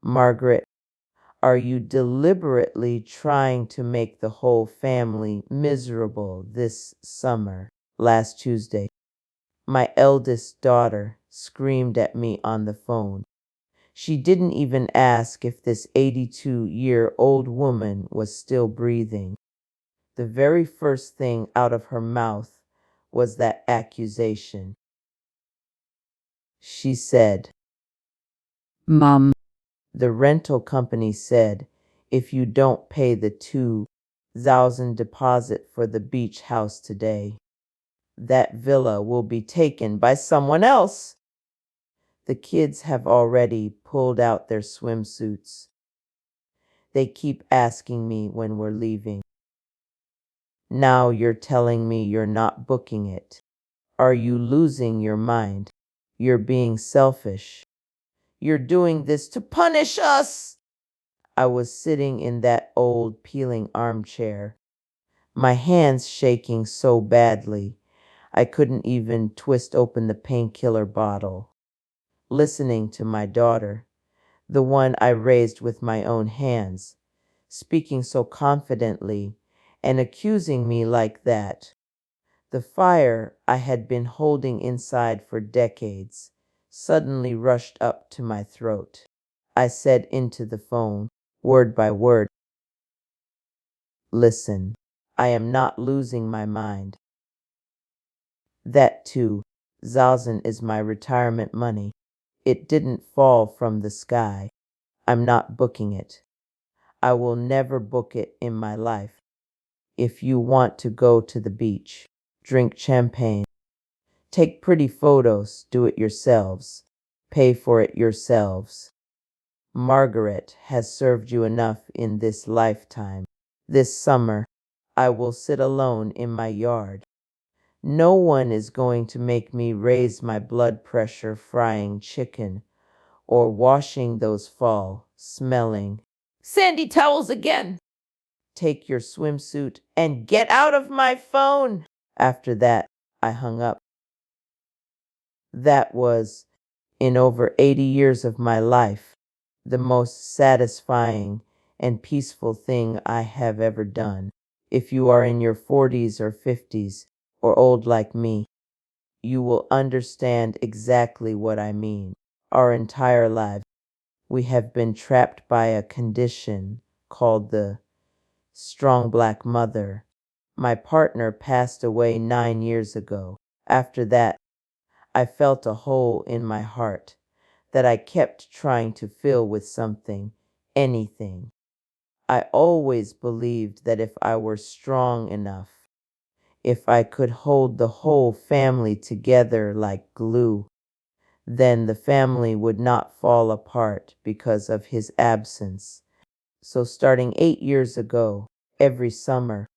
Margaret, are you deliberately trying to make the whole family miserable this summer? Last Tuesday, my eldest daughter screamed at me on the phone. She didn't even ask if this 82-year-old woman was still breathing. The very first thing out of her mouth was that accusation. She said, Mom, the rental company said if you don't pay the 2,000 deposit for the beach house today, that villa will be taken by someone else. The kids have already pulled out their swimsuits. They keep asking me when we're leaving. Now you're telling me you're not booking it. Are you losing your mind? You're being selfish. You're doing this to punish us. I was sitting in that old peeling armchair, my hands shaking so badly I couldn't even twist open the painkiller bottle, listening to my daughter, the one I raised with my own hands, speaking so confidently and accusing me like that. The fire I had been holding inside for decades suddenly rushed up to my throat. I said into the phone, word by word, listen, I am not losing my mind. That too, 2,000 is my retirement money. It didn't fall from the sky. I'm not booking it. I will never book it in my life. If you want to go to the beach, drink champagne, take pretty photos, do it yourselves, pay for it yourselves. Margaret has served you enough in this lifetime. This summer, I will sit alone in my yard. No one is going to make me raise my blood pressure frying chicken or washing those fall-smelling sandy towels again. Take your swimsuit and get out of my phone. After that, I hung up. That was, in over 80 years of my life, the most satisfying and peaceful thing I have ever done. If you are in your 40s or 50s or old like me, you will understand exactly what I mean. Our entire lives, we have been trapped by a condition called the strong black mother. My partner passed away 9 years ago. After that, I felt a hole in my heart that I kept trying to fill with something, anything. I always believed that if I were strong enough, if I could hold the whole family together like glue, then the family would not fall apart because of his absence. So starting 8 years ago, every summer,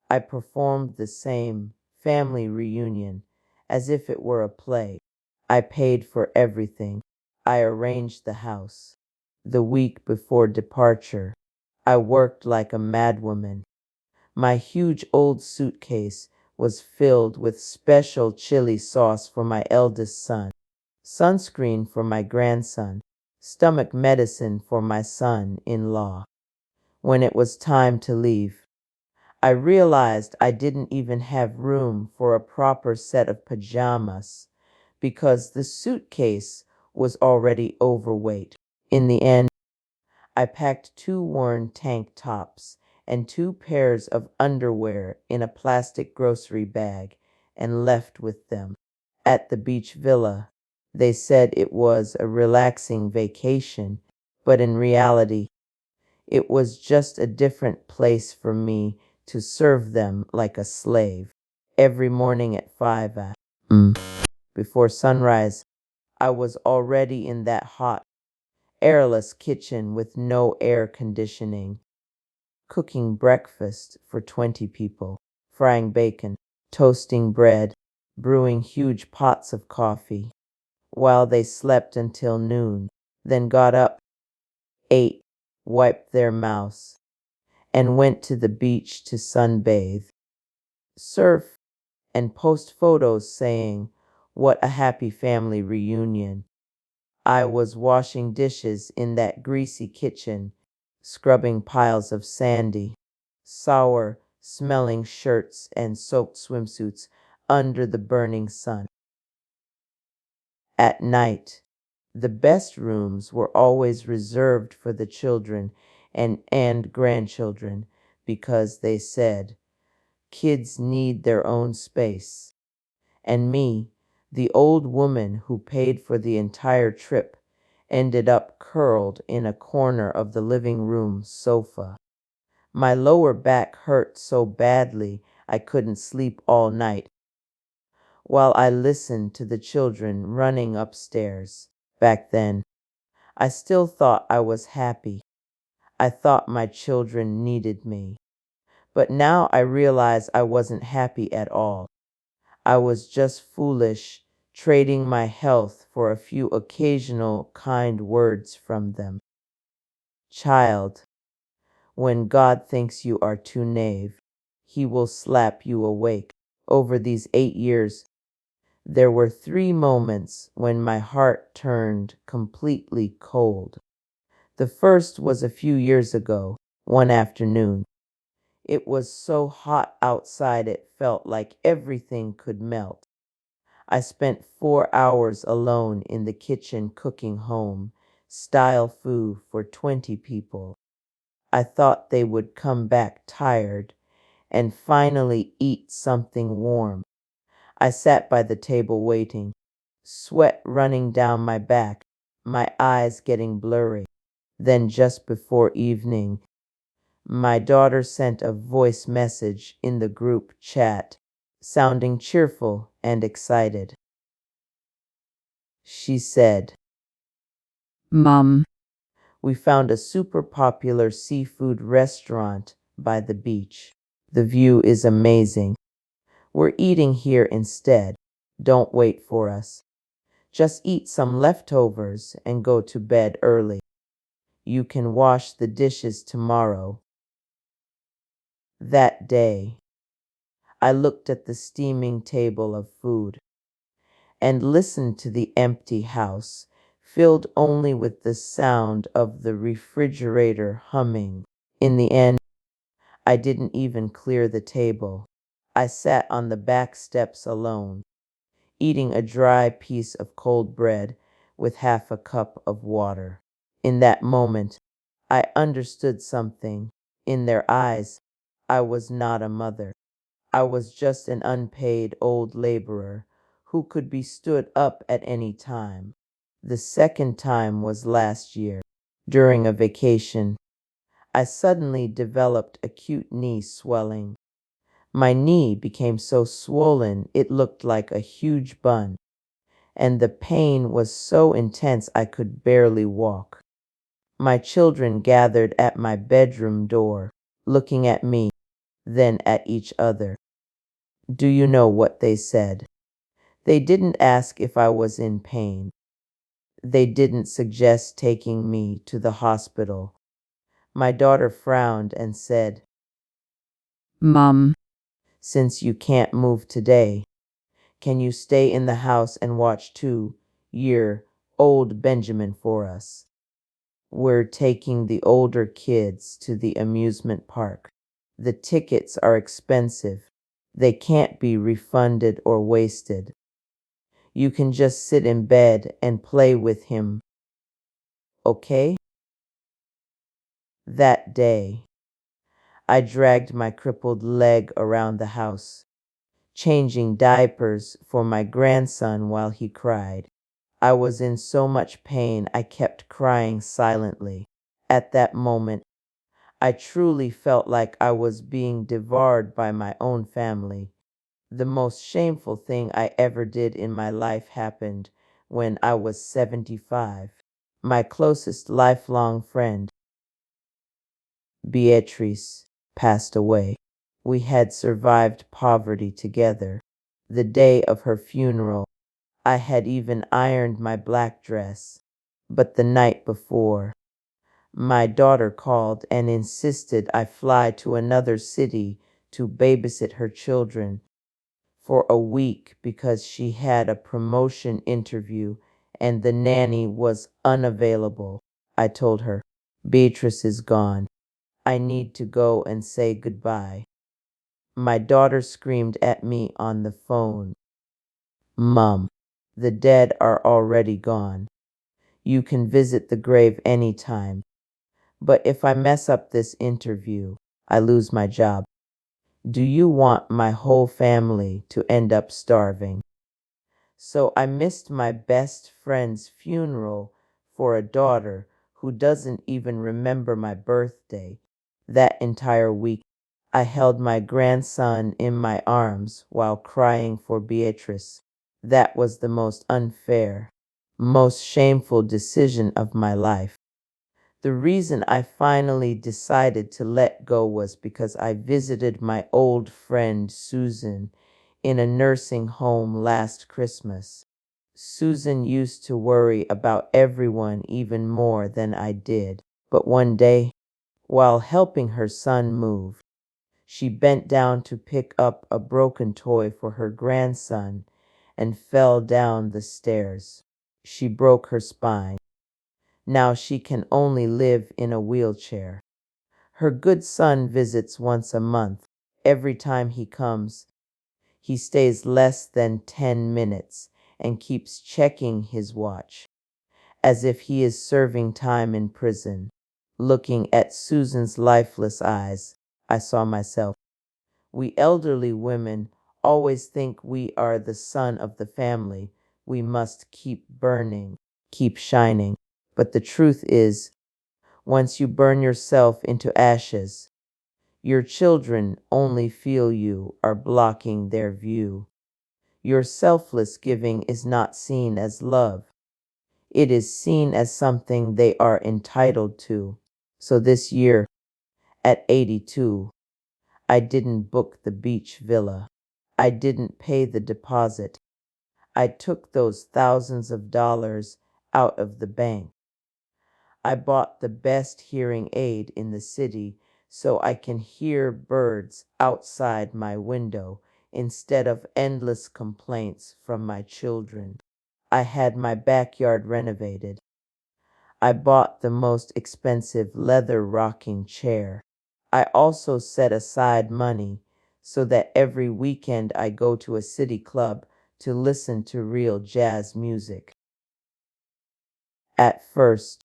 I performed the same family reunion as if it were a play. I paid for everything. I arranged the house. The week before departure, I worked like a madwoman. My huge old suitcase was filled with special chili sauce for my eldest son, sunscreen for my grandson, stomach medicine for my son-in-law. When it was time to leave, I realized I didn't even have room for a proper set of pajamas because the suitcase was already overweight. In the end, I packed 2 worn tank tops and 2 pairs of underwear in a plastic grocery bag and left with them. At the beach villa, they said it was a relaxing vacation, but in reality, it was just a different place for me to serve them like a slave. Every morning at 5 a.m. before sunrise, I was already in that hot, airless kitchen with no air conditioning, cooking breakfast for 20 people, frying bacon, toasting bread, brewing huge pots of coffee, while they slept until noon, then got up, ate, wiped their mouths, and went to the beach to sunbathe, surf, and post photos saying, "What a happy family reunion." I was washing dishes in that greasy kitchen, scrubbing piles of sandy, sour smelling shirts and soaked swimsuits under the burning sun. At night, the best rooms were always reserved for the children and grandchildren because they said kids need their own space. And me, the old woman who paid for the entire trip, ended up curled in a corner of the living room sofa. My lower back hurt so badly I couldn't sleep all night while I listened to the children running upstairs. Back then, I still thought I was happy. I thought my children needed me. But now I realize I wasn't happy at all. I was just foolish, trading my health for a few occasional kind words from them. Child, when God thinks you are too knave, he will slap you awake. Over these 8 years, there were 3 moments when my heart turned completely cold. The first was a few years ago, one afternoon. It was so hot outside it felt like everything could melt. I spent 4 hours alone in the kitchen cooking home style food for 20 people. I thought they would come back tired and finally eat something warm. I sat by the table waiting, sweat running down my back, my eyes getting blurry. Then just before evening, my daughter sent a voice message in the group chat, sounding cheerful and excited. She said, Mom, "We found a super popular seafood restaurant by the beach. The view is amazing. We're eating here instead. Don't wait for us. Just eat some leftovers and go to bed early. You can wash the dishes tomorrow." That day, I looked at the steaming table of food and listened to the empty house, filled only with the sound of the refrigerator humming. In the end, I didn't even clear the table. I sat on the back steps alone, eating a dry piece of cold bread with half a cup of water. In that moment, I understood something. In their eyes, I was not a mother. I was just an unpaid old laborer who could be stood up at any time. The second time was last year. During a vacation, I suddenly developed acute knee swelling. My knee became so swollen it looked like a huge bun, and the pain was so intense I could barely walk. My children gathered at my bedroom door, looking at me, then at each other. Do you know what they said? They didn't ask if I was in pain. They didn't suggest taking me to the hospital. My daughter frowned and said, Mom, "Since you can't move today, can you stay in the house and watch 2-year-old Benjamin for us? We're taking the older kids to the amusement park. The tickets are expensive. They can't be refunded or wasted. You can just sit in bed and play with him, okay?" That day, I dragged my crippled leg around the house, changing diapers for my grandson while he cried. I was in so much pain I kept crying silently. At that moment, I truly felt like I was being devoured by my own family. The most shameful thing I ever did in my life happened when I was 75. My closest lifelong friend, Beatrice, passed away. We had survived poverty together. The day of her funeral, I had even ironed my black dress. But the night before, my daughter called and insisted I fly to another city to babysit her children for a week because she had a promotion interview and the nanny was unavailable. I told her, Beatrice is gone. I need to go and say goodbye. My daughter screamed at me on the phone, Mom, the dead are already gone. You can visit the grave anytime. But if I mess up this interview, I lose my job. Do you want my whole family to end up starving? So I missed my best friend's funeral for a daughter who doesn't even remember my birthday. That entire week, I held my grandson in my arms while crying for Beatrice. That was the most unfair, most shameful decision of my life. The reason I finally decided to let go was because I visited my old friend Susan in a nursing home last Christmas. Susan used to worry about everyone even more than I did. But one day, while helping her son move, she bent down to pick up a broken toy for her grandson and fell down the stairs. She broke her spine. Now she can only live in a wheelchair. Her good son visits once a month. Every time he comes, he stays less than 10 minutes and keeps checking his watch, as if he is serving time in prison. Looking at Susan's lifeless eyes, I saw myself. We elderly women always think we are the sun of the family. We must keep burning, keep shining. But the truth is, once you burn yourself into ashes, your children only feel you are blocking their view. Your selfless giving is not seen as love. It is seen as something they are entitled to. So this year, at 82, I didn't book the beach villa. I didn't pay the deposit. I took those thousands of dollars out of the bank. I bought the best hearing aid in the city so I can hear birds outside my window instead of endless complaints from my children. I had my backyard renovated. I bought the most expensive leather rocking chair. I also set aside money so that every weekend I go to a city club to listen to real jazz music. At first,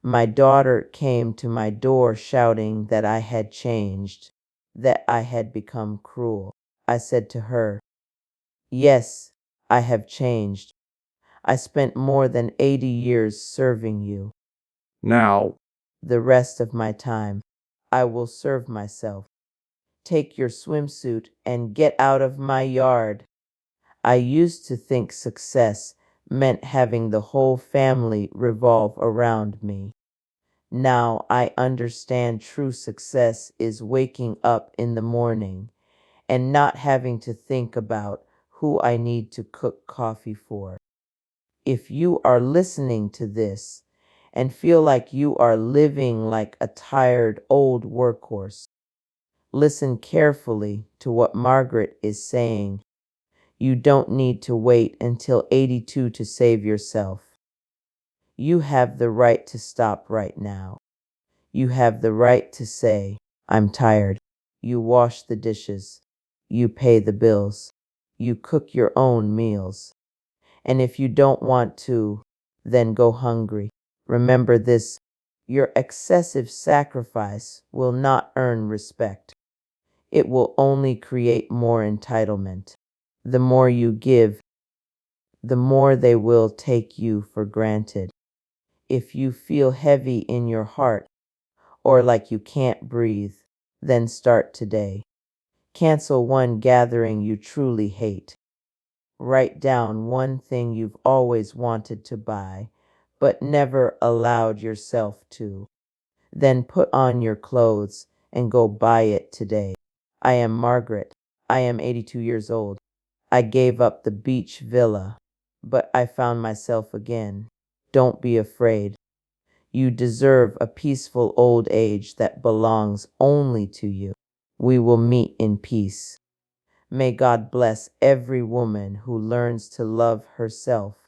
my daughter came to my door shouting that I had changed, that I had become cruel. I said to her, Yes, I have changed. I spent more than 80 years serving you. Now, The rest of my time, I will serve myself. Take your swimsuit and get out of my yard. I used to think success meant having the whole family revolve around me. Now I understand true success is waking up in the morning and not having to think about who I need to cook coffee for. If you are listening to this and feel like you are living like a tired old workhorse, listen carefully to what Margaret is saying. You don't need to wait until 82 to save yourself. You have the right to stop right now. You have the right to say, I'm tired. You wash the dishes. You pay the bills. You cook your own meals. And if you don't want to, then go hungry. Remember this, your excessive sacrifice will not earn respect. It will only create more entitlement. The more you give, the more they will take you for granted. If you feel heavy in your heart or like you can't breathe, then start today. Cancel one gathering you truly hate. Write down one thing you've always wanted to buy, but never allowed yourself to. Then put on your clothes and go buy it today. I am Margaret. I am 82 years old. I gave up the beach villa, but I found myself again. Don't be afraid. You deserve a peaceful old age that belongs only to you. We will meet in peace. May God bless every woman who learns to love herself